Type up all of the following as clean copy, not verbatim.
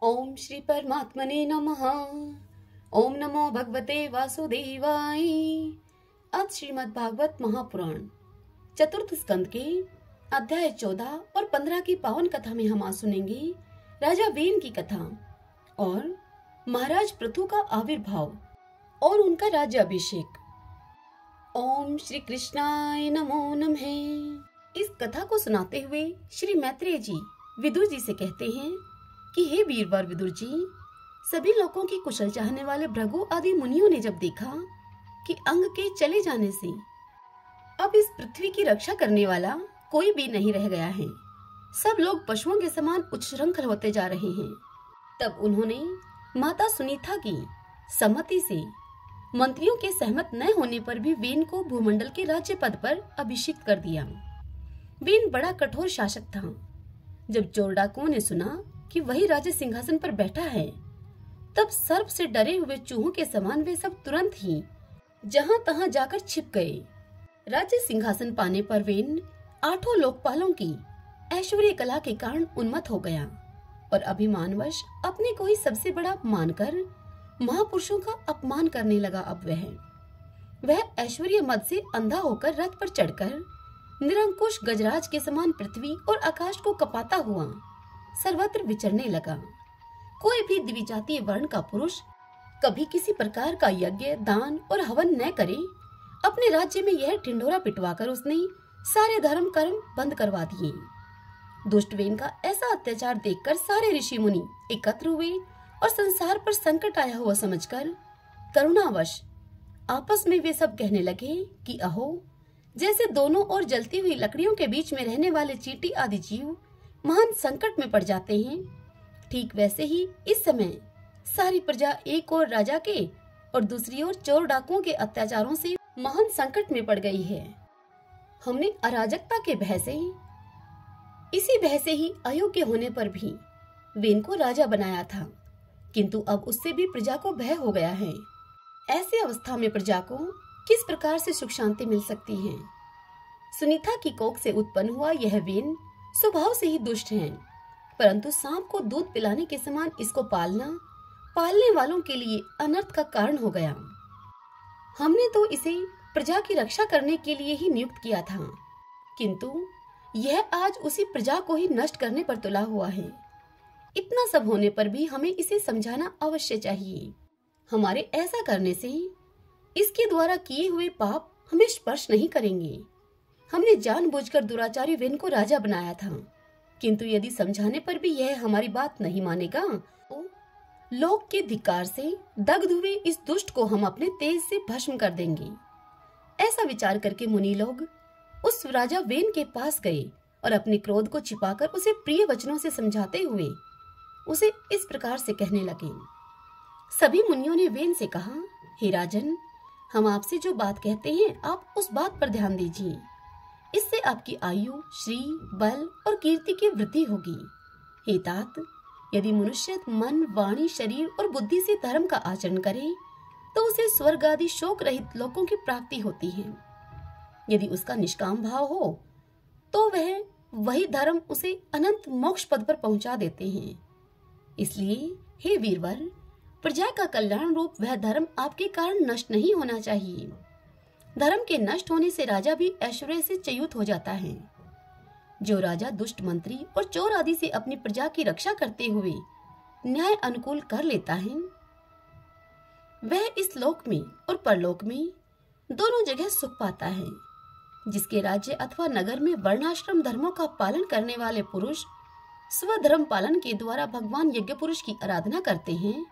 ओम श्री परमात्मने नमः। ओम नमो भगवते वासुदेवाय। आज श्रीमद् भागवत महापुराण चतुर्थ स्कंद के अध्याय 14 और 15 की पावन कथा में हम आज सुनेंगे राजा वेन की कथा और महाराज पृथु का आविर्भाव और उनका राज्याभिषेक। ओम श्री कृष्णाय नमो नमः। इस कथा को सुनाते हुए श्री मैत्रेय जी विदुर जी से कहते हैं कि हे वीरवर विदुर जी, सभी लोगों की कुशल चाहने वाले भृगु आदि मुनियों ने जब देखा कि अंग के चले जाने से अब इस पृथ्वी की रक्षा करने वाला कोई भी नहीं रह गया है, सब लोग पशुओं के समान उच्छृंखल होते जा रहे हैं, तब उन्होंने माता सुनीता की सम्मति से मंत्रियों के सहमत न होने पर भी वेन को भूमंडल के राज्य पद पर अभिषिक्त कर दिया। वेन बड़ा कठोर शासक था। जब चोर डाकुओं ने सुना कि वही राजा सिंहासन पर बैठा है, तब सर्प से डरे हुए चूहों के समान वे सब तुरंत ही जहां तहां जाकर छिप गए। राज्य सिंहासन पाने पर वेन 8 लोकपालों की ऐश्वर्य कला के कारण उन्मत्त हो गया और अभिमानवश अपने को ही सबसे बड़ा मानकर महापुरुषों का अपमान करने लगा। अब वह ऐश्वर्य मद से अंधा होकर रथ पर चढ़कर निरंकुश गजराज के समान पृथ्वी और आकाश को कपाता हुआ सर्वत्र विचरने लगा। कोई भी द्विजातीय वर्ण का पुरुष कभी किसी प्रकार का यज्ञ, दान और हवन न करे, अपने राज्य में यह ढिंढोरा पिटवाकर उसने सारे धर्म कर्म बंद करवा दिए। दुष्ट वेन का ऐसा अत्याचार देखकर सारे ऋषि मुनि एकत्र हुए और संसार पर संकट आया हुआ समझकर करुणावश आपस में वे सब कहने लगे कि अहो, जैसे दोनों ओर जलती हुई लकड़ियों के बीच में रहने वाले चींटी आदि जीव महान संकट में पड़ जाते हैं, ठीक वैसे ही इस समय सारी प्रजा एक ओर राजा के और दूसरी ओर चोर डाकुओं के अत्याचारों से महान संकट में पड़ गई है। हमने अराजकता के भय से, इसी भय से ही अयोग्य होने पर भी वेन को राजा बनाया था, किंतु अब उससे भी प्रजा को भय हो गया है। ऐसी अवस्था में प्रजा को किस प्रकार से सुख शांति मिल सकती है। सुनीता की कोख से उत्पन्न हुआ यह वेन स्वभाव से ही दुष्ट है, परंतु सांप को दूध पिलाने के समान इसको पालना पालने वालों के लिए अनर्थ का कारण हो गया। हमने तो इसे प्रजा की रक्षा करने के लिए ही नियुक्त किया था, किंतु यह आज उसी प्रजा को ही नष्ट करने पर तुला हुआ है। इतना सब होने पर भी हमें इसे समझाना अवश्य चाहिए। हमारे ऐसा करने से इसके द्वारा किए हुए पाप हमें स्पर्श नहीं करेंगे। हमने जानबूझकर दुराचारी वेन को राजा बनाया था, किंतु यदि समझाने पर भी यह हमारी बात नहीं मानेगा तो लोक के धिक्कार से दग्ध हुए इस दुष्ट को हम अपने तेज से भस्म कर देंगे। ऐसा विचार करके मुनि लोग उस राजा वेन के पास गए और अपने क्रोध को छिपाकर उसे प्रिय वचनों से समझाते हुए उसे इस प्रकार से कहने लगे। सभी मुनियों ने वेन से कहा, हे राजन, हम आपसे जो बात कहते हैं आप उस बात पर ध्यान दीजिए। इससे आपकी आयु, श्री, बल और कीर्ति की वृद्धि होगी। हे तात, यदि मनुष्य मन, वाणी, शरीर और बुद्धि से धर्म का आचरण करे तो उसे स्वर्ग आदि शोक रहित लोकों की प्राप्ति होती है। यदि उसका निष्काम भाव हो तो वही धर्म उसे अनंत मोक्ष पद पर पहुंचा देते हैं। इसलिए हे वीरवर, प्रजा का कल्याण रूप वह धर्म आपके कारण नष्ट नहीं होना चाहिए। धर्म के नष्ट होने से राजा भी ऐश्वर्य से च्युत हो जाता है। जो राजा दुष्ट मंत्री और चोर आदि से अपनी प्रजा की रक्षा करते हुए न्याय अनुकूल कर लेता है, वह इस लोक में और परलोक में दोनों जगह सुख पाता है। जिसके राज्य अथवा नगर में वर्णाश्रम धर्मों का पालन करने वाले पुरुष स्वधर्म पालन के द्वारा भगवान यज्ञ पुरुष की आराधना करते हैं,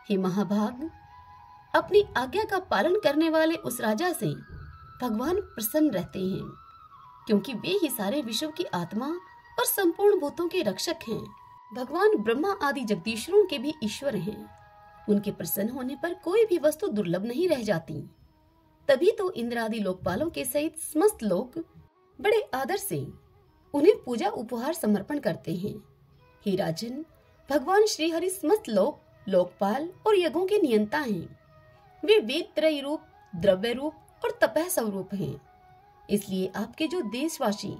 हे महाभाग, अपनी आज्ञा का पालन करने वाले उस राजा से भगवान प्रसन्न रहते हैं, क्योंकि वे ही सारे विश्व की आत्मा और संपूर्ण भूतों के रक्षक हैं। भगवान ब्रह्मा आदि जगदीश्वरों के भी ईश्वर हैं। उनके प्रसन्न होने पर कोई भी वस्तु दुर्लभ नहीं रह जाती। तभी तो इंद्र आदि लोकपालों के सहित समस्त लोग बड़े आदर से उन्हें पूजा उपहार समर्पण करते हैं। हे राजन, भगवान श्री हरि समस्त लोकपाल और यज्ञों के नियंता हैं। वे वेद त्रय रूप, द्रव्य रूप और तपह स्वरूप हैं। इसलिए आपके जो देशवासी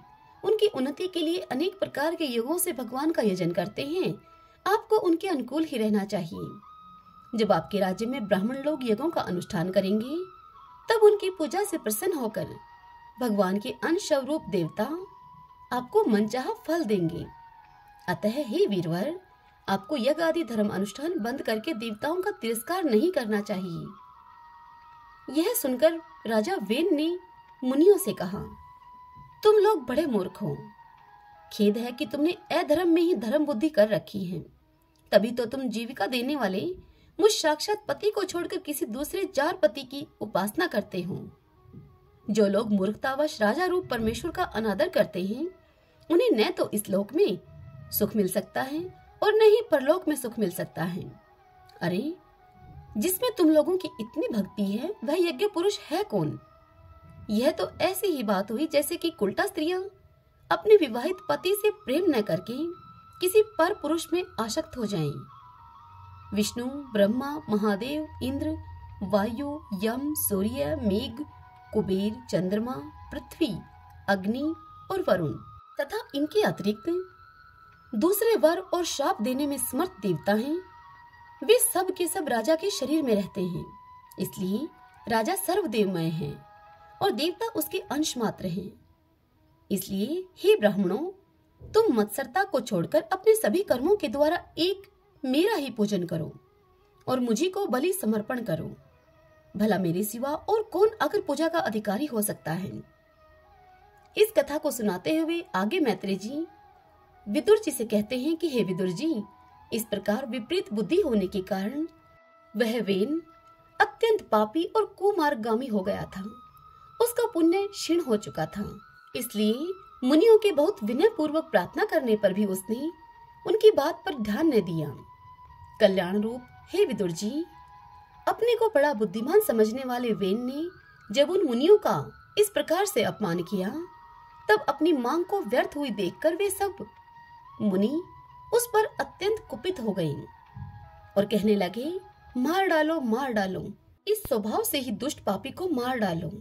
उनकी उन्नति के लिए अनेक प्रकार के यज्ञों से भगवान का यजन करते हैं, आपको उनके अनुकूल ही रहना चाहिए। जब आपके राज्य में ब्राह्मण लोग यज्ञों का अनुष्ठान करेंगे, तब उनकी पूजा से प्रसन्न होकर भगवान के अंश स्वरूप देवता आपको मनचाहा फल देंगे। अतः हे वीरवर, आपको यज्ञ आदि धर्म अनुष्ठान बंद करके देवताओं का तिरस्कार नहीं करना चाहिए। यह सुनकर राजा वेन ने मुनियों से कहा, तुम लोग बड़े मूर्ख हो। खेद है कि तुमने अधर्म में ही धर्म बुद्धि कर रखी है। तभी तो तुम जीविका देने वाले मुझ साक्षात पति को छोड़कर किसी दूसरे जार पति की उपासना करते हो। जो लोग मूर्खतावश राजा रूप परमेश्वर का अनादर करते हैं, उन्हें न तो इस लोक में सुख मिल सकता है और न ही परलोक में सुख मिल सकता है। अरे, जिसमें तुम लोगों की इतनी भक्ति है, वह यज्ञ पुरुष है कौन? यह तो ऐसी ही बात हुई जैसे कि कुलटा स्त्रियां अपने विवाहित पति से प्रेम न करके किसी पर पुरुष में आसक्त हो जाएं। विष्णु, ब्रह्मा, महादेव, इंद्र, वायु, यम, सूर्य, मेघ, कुबेर, चंद्रमा, पृथ्वी, अग्नि और वरुण तथा इनके अतिरिक्त दूसरे वर और शाप देने में समर्थ देवता हैं। वे सब के सब राजा के शरीर में रहते हैं। इसलिए राजा सर्वदेवमय है और देवता उसके अंश मात्र हैं। इसलिए हे ब्राह्मणों, तुम मत्सरता को छोड़कर अपने सभी कर्मों के द्वारा एक मेरा ही पूजन करो और मुझी को बलि समर्पण करो। भला मेरे सिवा और कौन अगर पूजा का अधिकारी हो सकता है? इस कथा को सुनाते हुए आगे मैत्रेय जी विदुर जी से कहते हैं कि हे विदुर जी, इस प्रकार विपरीत बुद्धि होने के कारण वह वेन अत्यंत पापी और कुमार्गामी हो गया था। उसका पुण्य क्षीण हो चुका था। इसलिए मुनियों के बहुत विनय पूर्वक प्रार्थना करने पर भी उसने उनकी बात पर ध्यान न दिया। कल्याण रूप हे विदुर जी, अपने को बड़ा बुद्धिमान समझने वाले वेन ने जब उन मुनियों का इस प्रकार से अपमान किया, तब अपनी मांग को व्यर्थ हुई देखकर वे सब मुनि उस पर अत्यंत कुपित हो गए और कहने लगे, मार डालो, मार डालो, इस स्वभाव से ही दुष्ट पापी को मार डालो।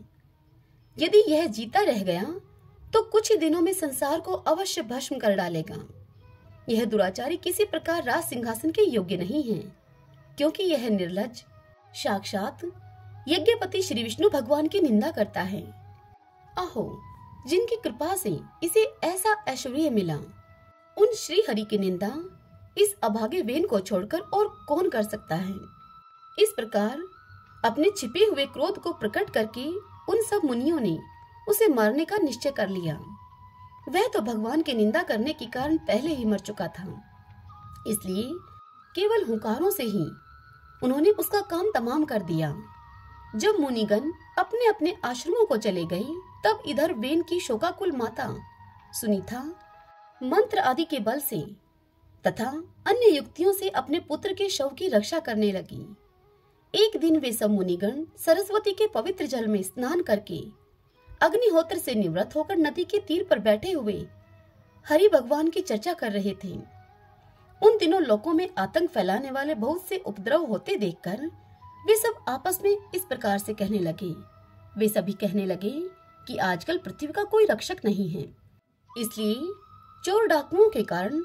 यदि यह जीता रह गया तो कुछ ही दिनों में संसार को अवश्य भस्म कर डालेगा। यह दुराचारी किसी प्रकार राज सिंहासन के योग्य नहीं है, क्योंकि यह निर्लज्ज साक्षात यज्ञपति श्री विष्णु भगवान की निंदा करता है। आहो, जिनकी कृपा से इसे ऐसा ऐश्वर्य मिला, उन श्री हरि की निंदा इस अभागे वेन को छोड़कर और कौन कर सकता है? इस प्रकार अपने छिपे हुए क्रोध को प्रकट करके उन सब मुनियों ने उसे मारने का निश्चय कर लिया। वह तो भगवान की निंदा करने के कारण पहले ही मर चुका था। इसलिए केवल हुंकारों से ही उन्होंने उसका काम तमाम कर दिया। जब मुनिगण अपने अपने आश्रमों को चले गए, तब इधर वेन की शोकाकुल माता सुनीता मंत्र आदि के बल से तथा अन्य युक्तियों से अपने पुत्र के शव की रक्षा करने लगी। एक दिन वे सब मुनिगण सरस्वती के पवित्र जल में स्नान करके अग्निहोत्र से निवृत्त होकर नदी के तीर पर बैठे हुए हरि भगवान की चर्चा कर रहे थे। उन दिनों लोगों में आतंक फैलाने वाले बहुत से उपद्रव होते देखकर वे सब आपस में इस प्रकार से कहने लगे। वे सभी कहने लगे कि आजकल पृथ्वी का कोई रक्षक नहीं है, इसलिए चोर डाकुओं के कारण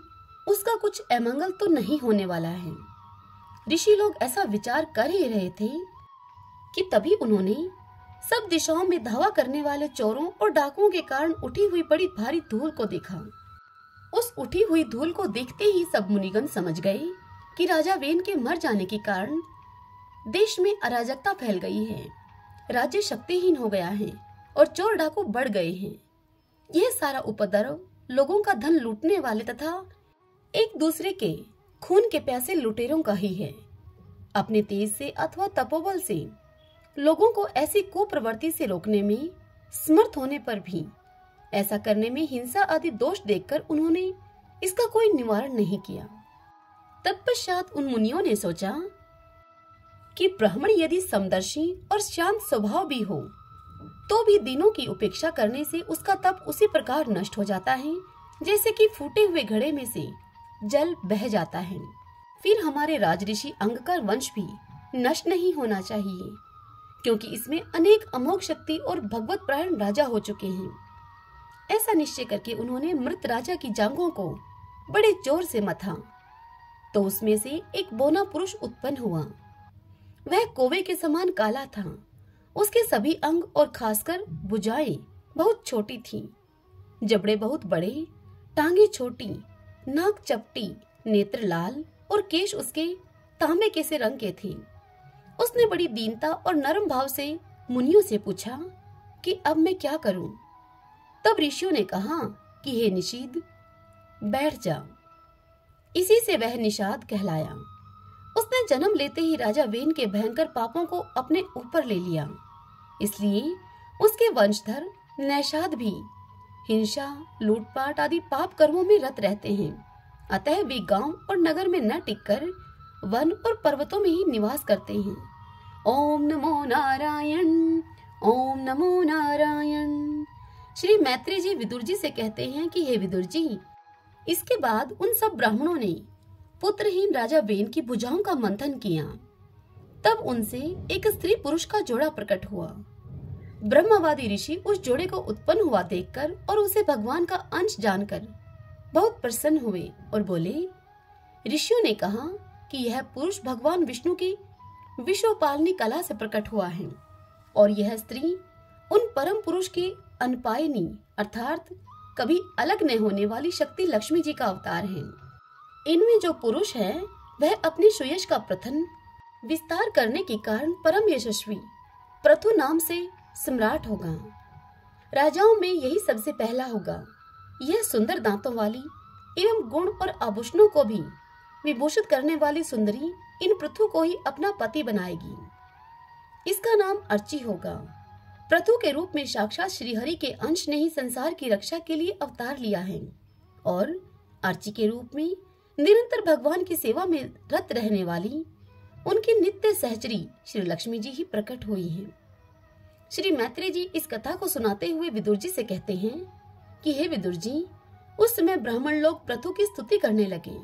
उसका कुछ अमंगल तो नहीं होने वाला है। ऋषि लोग ऐसा विचार कर ही रहे थे कि तभी उन्होंने सब दिशाओं में धावा करने वाले चोरों और डाकुओं के कारण उठी हुई बड़ी भारी धूल को देखा। उस उठी हुई धूल को देखते ही सब मुनिगण समझ गए कि राजा वेन के मर जाने के कारण देश में अराजकता फैल गई है, राज्य शक्तिहीन हो गया है और चोर डाकू बढ़ गए हैं। यह सारा उपद्रव लोगों का धन लूटने वाले तथा एक दूसरे के खून के प्यासे लुटेरों का ही है। अपने तेज से अथवा तपोबल से लोगों को ऐसी कुप्रवृत्ति से रोकने में समर्थ होने पर भी ऐसा करने में हिंसा आदि दोष देखकर उन्होंने इसका कोई निवारण नहीं किया। तत्पश्चात उन मुनियों ने सोचा कि ब्राह्मण यदि समदर्शी और शांत स्वभाव भी हो, तो भी दिनों की उपेक्षा करने से उसका तप उसी प्रकार नष्ट हो जाता है जैसे कि फूटे हुए घड़े में से जल बह जाता है। फिर हमारे राजऋषि अंग का वंश भी नष्ट नहीं होना चाहिए, क्योंकि इसमें अनेक अमोघ शक्ति और भगवत प्राण राजा हो चुके हैं। ऐसा निश्चय करके उन्होंने मृत राजा की जांघों को बड़े जोर से मथा तो उसमें से एक बौना पुरुष उत्पन्न हुआ। वह कोवे के समान काला था। उसके सभी अंग और खासकर भुजाएं बहुत छोटी थीं, जबड़े बहुत बड़े, टांगे छोटी, नाक चपटी, नेत्र लाल और केश उसके तांबे के से रंग के थे। उसने बड़ी दीनता और नरम भाव से मुनियों से पूछा कि अब मैं क्या करूं? तब ऋषियों ने कहा कि हे निषीद, बैठ जा। इसी से वह निषाद कहलाया। उसने जन्म लेते ही राजा वेन के भयंकर पापों को अपने ऊपर ले लिया, इसलिए उसके वंशधर नैषाद भी हिंसा, लूटपाट आदि पाप कर्मों में रत रहते हैं। अतः वे गांव और नगर में न टिककर वन और पर्वतों में ही निवास करते हैं। ओम नमो नारायण, ओम नमो नारायण। श्री मैत्री जी विदुर जी से कहते हैं कि हे विदुर जी, इसके बाद उन सब ब्राह्मणों ने पुत्रहीन राजा वेन की भुजाओं का मंथन किया। तब उनसे एक स्त्री पुरुष का जोड़ा प्रकट हुआ। ब्रह्मवादी ऋषि उस जोड़े को उत्पन्न हुआ देखकर और उसे भगवान का अंश जानकर बहुत प्रसन्न हुए और बोले, ऋषियों ने कहा कि यह पुरुष भगवान विष्णु की विश्वपालनी कला से प्रकट हुआ है और यह स्त्री उन परम पुरुष की अनपायनी अर्थात कभी अलग न होने वाली शक्ति लक्ष्मी जी का अवतार है। इनमें जो पुरुष है वह अपने सुयश का प्रथन विस्तार करने के कारण परम यशस्वी प्रथु नाम से सम्राट होगा। राजाओं में यही सबसे पहला होगा। यह सुंदर दांतों वाली एवं गुण और आभूषणों को भी विभूषित करने वाली सुंदरी इन पृथु को ही अपना पति बनाएगी। इसका नाम अर्ची होगा। पृथु के रूप में साक्षात श्रीहरि के अंश ने ही संसार की रक्षा के लिए अवतार लिया है और अर्ची के रूप में निरंतर भगवान की सेवा में रत रहने वाली उनकी नित्य सहचरी श्री लक्ष्मी जी ही प्रकट हुई हैं। श्री मैत्री जी इस कथा को सुनाते हुए विदुर जी से कहते हैं कि हे विदुर जी, उस समय ब्राह्मण लोग पृथु की स्तुति करने लगे।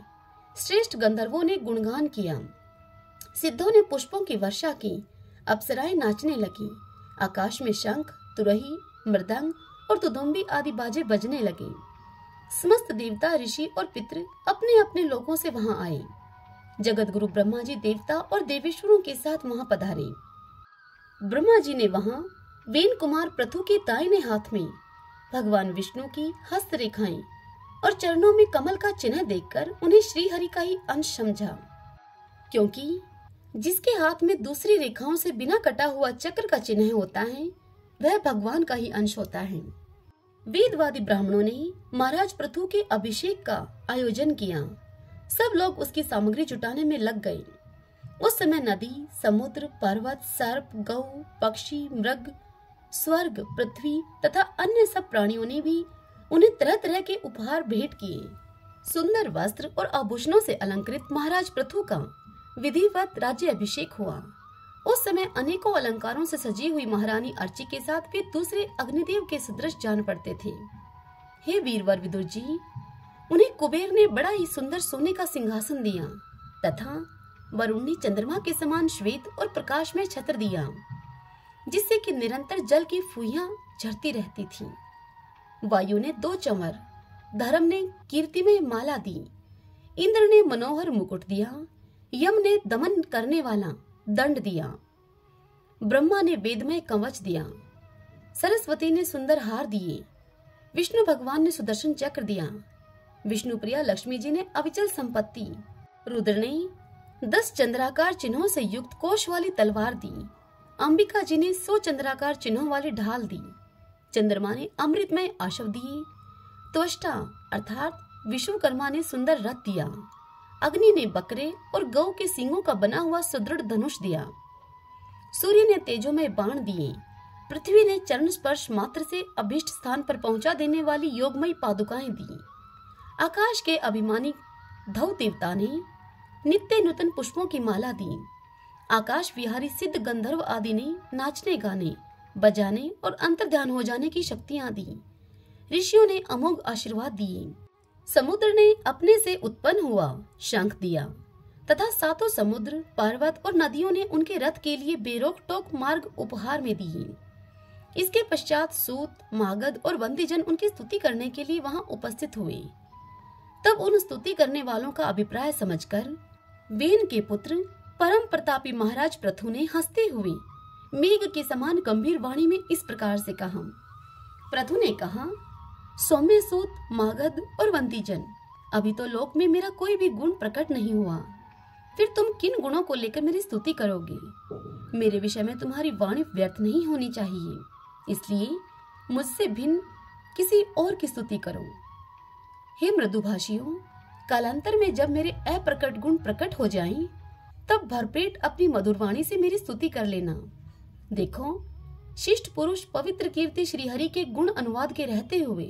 श्रेष्ठ गंधर्वों ने गुणगान किया, सिद्धों ने पुष्पों की वर्षा की, अप्सराएं नाचने लगी, आकाश में शंख, तुरही, मृदंग और तुदुम्बी आदि बाजे बजने लगे। समस्त देवता, ऋषि और पितृ अपने अपने लोकों से वहां आए। जगत गुरु ब्रह्मा जी देवता और देवेश्वरों के साथ वहां पधारे। ब्रह्मा जी ने वहां वेन कुमार पृथु के दाहिने हाथ में भगवान विष्णु की हस्त रेखाएं और चरणों में कमल का चिन्ह देखकर उन्हें श्री हरि का ही अंश समझा, क्योंकि जिसके हाथ में दूसरी रेखाओं से बिना कटा हुआ चक्र का चिन्ह होता है वह भगवान का ही अंश होता है। वेदवादी ब्राह्मणों ने महाराज पृथु के अभिषेक का आयोजन किया। सब लोग उसकी सामग्री जुटाने में लग गए। उस समय नदी, समुद्र, पर्वत, सर्प, गौ, पक्षी, मृग, स्वर्ग, पृथ्वी तथा अन्य सब प्राणियों ने भी उन्हें तरह तरह के उपहार भेंट किए। सुंदर वस्त्र और आभूषणों से अलंकृत महाराज पृथु का विधिवत राज्य अभिषेक हुआ। उस समय अनेकों अलंकारों से सजी हुई महारानी अर्ची के साथ वे दूसरे अग्निदेव के सदृश जान पड़ते थे। हे वीरवर विदुर जी, उन्हें कुबेर ने बड़ा ही सुंदर सोने का सिंहासन दिया तथा वरुण ने चंद्रमा के समान श्वेत और प्रकाश में छत्र दिया, जिससे कि निरंतर जल की फुइयां झरती रहती थीं। वायु ने 2 चंवर, धर्म ने कीर्ति में माला दी, इंद्र ने मनोहर मुकुट दिया, यम ने दमन करने वाला दंड दिया, ब्रह्मा ने वेदमय कवच दिया, सरस्वती ने सुंदर हार दिए, विष्णु भगवान ने सुदर्शन चक्र दिया, विष्णु प्रिया लक्ष्मी जी ने अविचल संपत्ति, रुद्र ने 10 चंद्राकार चिन्हों से युक्त कोश वाली तलवार दी, अंबिका जी ने 100 चंद्राकार चिन्हों वाली ढाल दी, चंद्रमा ने अमृतमय आशव दिए, त्वष्टा अर्थात विश्वकर्मा ने सुंदर रथ दिया, अग्नि ने बकरे और गौ के सींगों का बना हुआ सुदृढ़ धनुष दिया, सूर्य ने तेजोमय बाण दिए, पृथ्वी ने चरण स्पर्श मात्र से अभीष्ट स्थान पर पहुंचा देने वाली योगमयी पादुकाएं दी, आकाश के अभिमानी धव देवता ने नित्य नूतन पुष्पों की माला दी, आकाश विहारी सिद्ध गंधर्व आदि ने नाचने, गाने, बजाने और अंतर्ध्यान हो जाने की शक्तियां दी, ऋषियों ने अमोघ आशीर्वाद दिए, समुद्र ने अपने से उत्पन्न हुआ शंख दिया तथा 7 समुद्र, पर्वत और नदियों ने उनके रथ के लिए बेरोक टोक मार्ग उपहार में दिए। इसके पश्चात सूत, मागध और वंदीजन उनकी स्तुति करने के लिए वहां उपस्थित हुए। तब उन स्तुति करने वालों का अभिप्राय समझकर वेन के पुत्र परम प्रतापी महाराज पृथु ने हंसते हुए मेघ के समान गंभीर वाणी में इस प्रकार से कहा। पृथु ने कहा, सौम्य सूत, मागध और वंतीजन, अभी तो लोक में मेरा कोई भी गुण प्रकट नहीं हुआ, फिर तुम किन गुणों को लेकर मेरी स्तुति करोगे? मेरे विषय में तुम्हारी वाणी व्यर्थ नहीं होनी चाहिए, इसलिए मुझसे भिन्न किसी और की स्तुति करो। हे मृदुभाषियों, कालांतर में जब मेरे अप्रकट गुण प्रकट हो जाएं, तब भरपेट अपनी मधुर वाणी से मेरी स्तुति कर लेना। देखो, शिष्ट पुरुष पवित्र कीर्ति श्री हरि के गुण अनुवाद के रहते हुए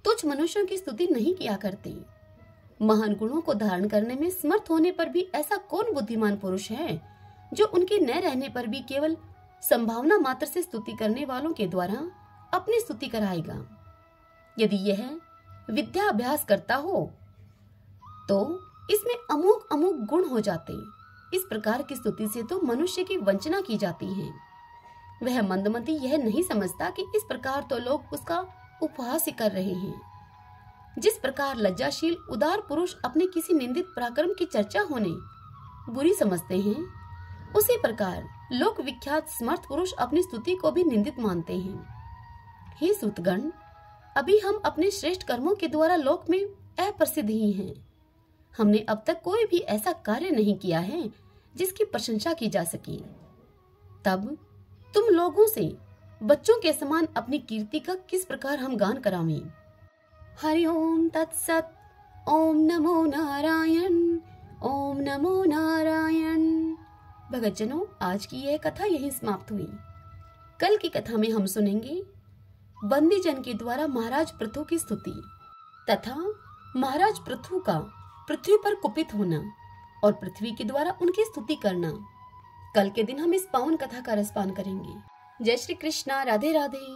तुच्छ मनुष्यों की स्तुति नहीं किया करते। महान गुणों को धारण करने में समर्थ होने पर भी ऐसा कौन बुद्धिमान पुरुष है जो उनके न रहने पर भी केवल संभावना मात्र से स्तुति करने वालों के द्वारा अपनी स्तुति कराएगा? यदि यह विद्या अभ्यास करता हो तो इसमें अमुक अमुक गुण हो जाते। इस प्रकार की स्तुति से तो मनुष्य की वंचना की जाती है। वह मंदमती यह नहीं समझता कि इस प्रकार तो लोग उसका उपहास ही कर रहे हैं। जिस प्रकार लज्जाशील उदार पुरुष अपने किसी निंदित पराक्रम की चर्चा होने बुरी समझते हैं, उसी प्रकार लोक विख्यात समर्थ पुरुष अपनी स्तुति को भी निंदित मानते हैं। हे सूतगण, अभी हम अपने श्रेष्ठ कर्मों के द्वारा लोक में अप्रसिद्ध ही हैं। हमने अब तक कोई भी ऐसा कार्य नहीं किया है जिसकी प्रशंसा की जा सके। तब तुम लोगों से बच्चों के समान अपनी कीर्ति का किस प्रकार हम गान करावें? हरि ओम तत्सत। ओम नमो नारायण। ओम नमो नारायण। भगतजनों, आज की यह कथा यहीं समाप्त हुई। कल की कथा में हम सुनेंगे बंदीजन के द्वारा महाराज पृथु की स्तुति तथा महाराज पृथु का पृथ्वी पर कुपित होना और पृथ्वी के द्वारा उनकी स्तुति करना। कल के दिन हम इस पावन कथा का रसपान करेंगे। जय श्री कृष्णा। राधे राधे।